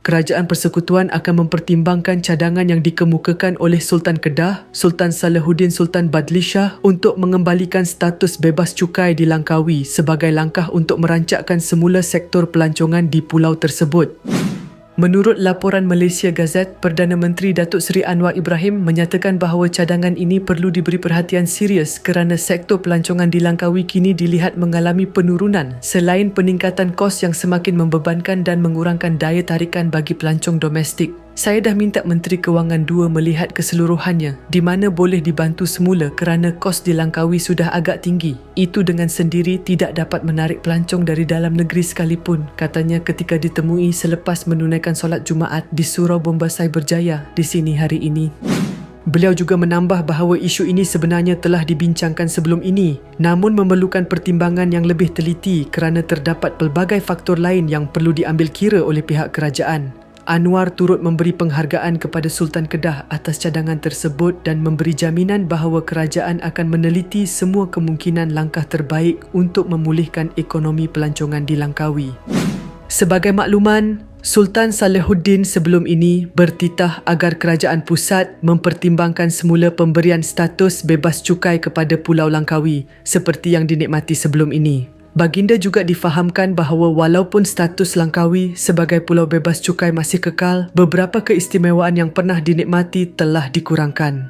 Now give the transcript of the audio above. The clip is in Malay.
Kerajaan Persekutuan akan mempertimbangkan cadangan yang dikemukakan oleh Sultan Kedah, Sultan Salahuddin Sultan Badlishah untuk mengembalikan status bebas cukai di Langkawi sebagai langkah untuk merancakkan semula sektor pelancongan di pulau tersebut. Menurut laporan Malaysia Gazette, Perdana Menteri Datuk Seri Anwar Ibrahim menyatakan bahawa cadangan ini perlu diberi perhatian serius kerana sektor pelancongan di Langkawi kini dilihat mengalami penurunan selain peningkatan kos yang semakin membebankan dan mengurangkan daya tarikan bagi pelancong domestik. Saya dah minta Menteri Kewangan 2 melihat keseluruhannya di mana boleh dibantu semula kerana kos di Langkawi sudah agak tinggi. Itu dengan sendiri tidak dapat menarik pelancong dari dalam negeri sekalipun, katanya ketika ditemui selepas menunaikan solat Jumaat di Surau Bombasai Berjaya di sini hari ini. Beliau juga menambah bahawa isu ini sebenarnya telah dibincangkan sebelum ini, namun memerlukan pertimbangan yang lebih teliti kerana terdapat pelbagai faktor lain yang perlu diambil kira oleh pihak kerajaan. Anwar turut memberi penghargaan kepada Sultan Kedah atas cadangan tersebut dan memberi jaminan bahawa kerajaan akan meneliti semua kemungkinan langkah terbaik untuk memulihkan ekonomi pelancongan di Langkawi. Sebagai makluman, Sultan Salahuddin sebelum ini bertitah agar kerajaan pusat mempertimbangkan semula pemberian status bebas cukai kepada Pulau Langkawi seperti yang dinikmati sebelum ini. Baginda juga difahamkan bahawa walaupun status Langkawi sebagai pulau bebas cukai masih kekal, beberapa keistimewaan yang pernah dinikmati telah dikurangkan.